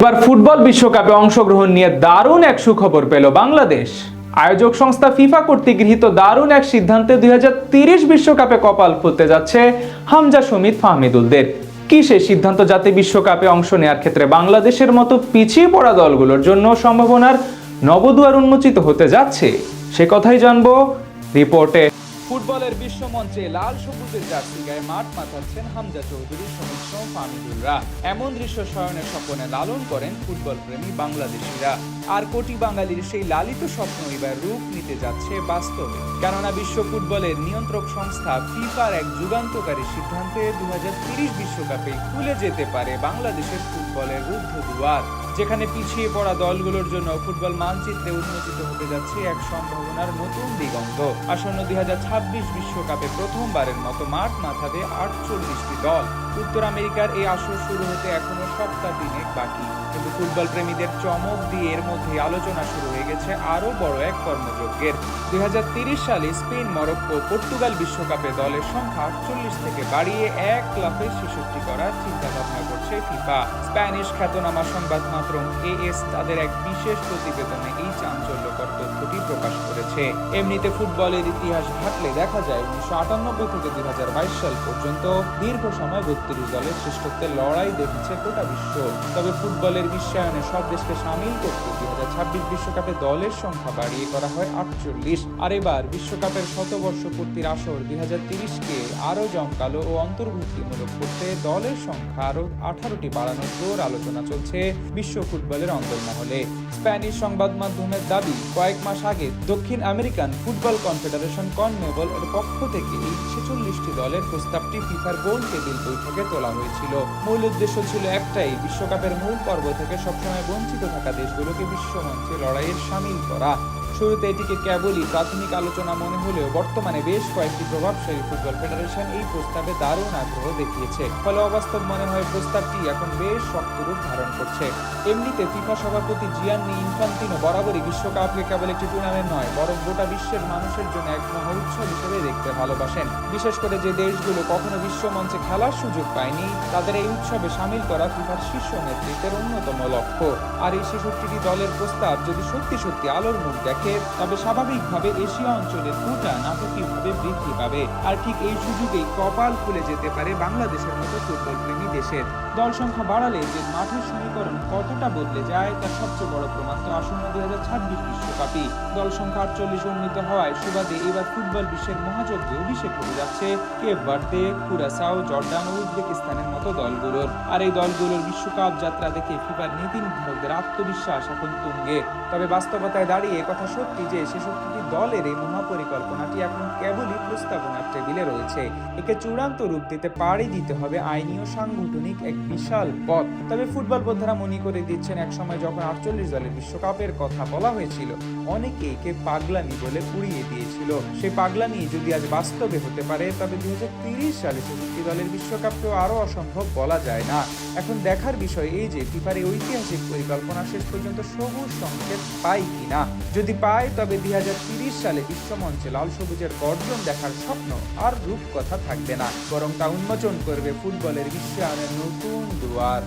এবার ফুটবল বিশ্বকাপে অংশগ্রহণ নিয়ে দারুণ এক সুখবর পেল বাংলাদেশ। আয়োজক সংস্থা ফিফা কর্তৃক গৃহীত দারুণ এক সিদ্ধান্তে 2030 বিশ্বকাপে কপাল খুলতে যাচ্ছে হামজা শমীদ ফাহমিদুলদের। কি সেই সিদ্ধান্ত যাতে বিশ্বকাপে অংশ নেওয়ার ক্ষেত্রে বাংলাদেশের মতো পিছিয়ে পড়া দলগুলোর জন্য সম্ভাবনার নবদুয়ার উন্মোচিত হতে যাচ্ছে, সে কথাই জানবো রিপোর্টে। ফুটবলের বিশ্বমঞ্চে লাল সবুজের জার্সি গায়ে মাঠ মাতাচ্ছেন হামজা চৌধুরী, শমীদ ফাহমিদুলরা। এমন দৃশ্য শয়নের স্বপ্নে লালন করেন ফুটবল প্রেমী বাংলাদেশিরা। আর কোটি বাঙালির সেই লালিত স্বপ্ন এবার রূপ নিতে যাচ্ছে বাস্তবে, কেননা বিশ্ব ফুটবলের নিয়ন্ত্রক সংস্থা ফিফার এক যুগান্তকারী সিদ্ধান্তে 2030 বিশ্বকাপে খুলে যেতে পারে বাংলাদেশের ফুটবলের রুদ্ধ দুয়ার, যেখানে পিছিয়ে পড়া দলগুলোর জন্য ফুটবল মানচিত্রে উন্মোচিত হতে যাচ্ছে এক সম্ভাবনার নতুন দিগন্ত। আসন্ন 2026 বিশ্বকাপে প্রথমবারের মতো মাঠ মাথাবে 48টি দল। উত্তর আমেরিকার এই আসর শুরু হতে এখনো সপ্তাহ 3 বাকি, কিন্তু ফুটবল প্রেমীদের চমক দিয়ে এর মধ্যে আলোচনা শুরু হয়ে গেছে আরো বড় এক কর্মযজ্ঞের। 2030 সালে স্পেন, মরক্কো, পর্তুগাল বিশ্বকাপে দলের সংখ্যা 48 থেকে বাড়িয়ে 1,66 করার চিন্তা ভাবনা করছে ফিফা। স্প্যানিশ খ্যাতনামা সংবাদ মাধ্যম AS তাদের এক বিশেষ প্রতিবেদনে এই চাঞ্চল্যকর তথ্যটি প্রকাশ করেছে। এমনিতে ফুটবলের ইতিহাস ঘাটলে দেখা যায় 1998 থেকে 2022 সাল পর্যন্ত দীর্ঘ সময় 32 দলের শ্রেষ্ঠত্বের লড়াই দেখেছে গোটা বিশ্ব। তবে ফুটবলের বিশ্বায়নে সব দেশকে সামিল করতে 2026 বিশ্বকাপে দলের সংখ্যা বাড়িয়ে করা হয় 48। আর এবার বিশ্বকাপের শতবর্ষ পূর্তির আসর 2030-কে আরো জমকালো ও অন্তর্ভুক্তিমূলক করতে দলের সংখ্যা আরো 18টি বাড়ানোর জোর আলোচনা চলছে বিশ্ব ফুটবলের অন্দরমহলে। স্প্যানিশ সংবাদ মাধ্যমের দাবি, কয়েক মাস আগে দক্ষিণ আমেরিকান ফুটবল কনফেডারেশন কনমেবল এর পক্ষ থেকে এই 46টি দলের প্রস্তাবটি ফিফার গোল টেবিল বৈঠকে তোলা হয়েছিল। মূল উদ্দেশ্য ছিল একটাই, বিশ্বকাপের মূল পর্ব থেকে সবসময় বঞ্চিত থাকা দেশগুলোকে বিশ্বমঞ্চে লড়াইয়ে সামিল করা। শুরুতে এটিকে কেবলই প্রাথমিক আলোচনা মনে হলেও বর্তমানে বেশ কয়েকটি প্রভাবশালী ফুটবল ফেডারেশন এই প্রস্তাবে দারুণ আগ্রহ দেখিয়েছে। ফলে অবাস্তব মনে হয় প্রস্তাবটি এখন বেশ শক্ত রূপ ধারণ করছে। এমনিতে ফিফা সভাপতি জিয়ান্নি ইনফান্তিনো বরাবরই বিশ্বকাপকে কেবল একটি টুর্নামেন্ট নয়, বরং গোটা বিশ্বের মানুষের জন্য এক মহা উৎসব হিসেবে দেখতে ভালোবাসেন। বিশেষ করে যে দেশগুলো কখনো বিশ্বমঞ্চে খেলার সুযোগ পায়নি, তাদের এই উৎসবে সামিল করা ফিফার শীর্ষ নেতৃত্বের অন্যতম লক্ষ্য। আর এই 66টি দলের প্রস্তাব যদি সত্যি আলোর মুখ দেখে, তবে স্বাভাবিকভাবে এশিয়া অঞ্চলের কোটা নাটকীয়ভাবে বৃদ্ধি পাবে। আর ঠিক এই সুযোগেই কপাল খুলে যেতে পারে বাংলাদেশের মতো ফুটবল প্রেমী দেশের। দল সংখ্যা বাড়ালে যে মাঠের সমীকরণ কতটা বদলে যায় তার সবচেয়ে বড় প্রমাণ তো আসন্ন 2026 বিশ্বকাপই। দল সংখ্যা 48 উন্নীত হওয়ায় সুবাদে এবার ফুটবল বিশ্বের মহাযজ্ঞে অভিষেক হতে যাচ্ছে কেপ ভার্দে, কুরাসাও, জর্ডান ও উজবেকিস্তানের মতো দলগুলোর। আর এই দলগুলোর বিশ্বকাপ যাত্রা দেখে ফিফার নীতি নির্ধারকদের আত্মবিশ্বাস এখন তুঙ্গে। তবে বাস্তবতায় দাঁড়িয়ে কথা সত্যি যে 66টি দলের এই মহাপরিকল্পনাটি এখন কেবলই প্রস্তাবনার টেবিলে রয়েছে। একে চূড়ান্ত রূপ দিতে হবে আইনি ও সাংগঠনিক এক বিশাল পথ। তবে ফুটবল বোদ্ধারা মনে করে দিচ্ছেন, এক সময় যখন 48 দলের বিশ্বকাপের কথা বলা হয়েছিল, অনেকে একে পাগলামি বলে উড়িয়ে দিয়েছিল। সেই পাগলামি যদি আজ বাস্তবে হতে পারে, তবে 2030 সালে 66 দলের বিশ্বকাপকেও আরো অসম্ভব বলা যায় না। এখন দেখার বিষয় এই যে ফিফার এই ঐতিহাসিক পরিকল্পনা শেষ পর্যন্ত সবুজ সংকেত পায় কিনা। যদি পায়, তবে 2030 সালে বিশ্বমঞ্চে লাল সবুজের গর্জন দেখার স্বপ্ন আর রূপকথা থাকবে না, বরং তা উন্মোচন করবে ফুটবলের বিশ্বায়নের নতুন দুয়ার।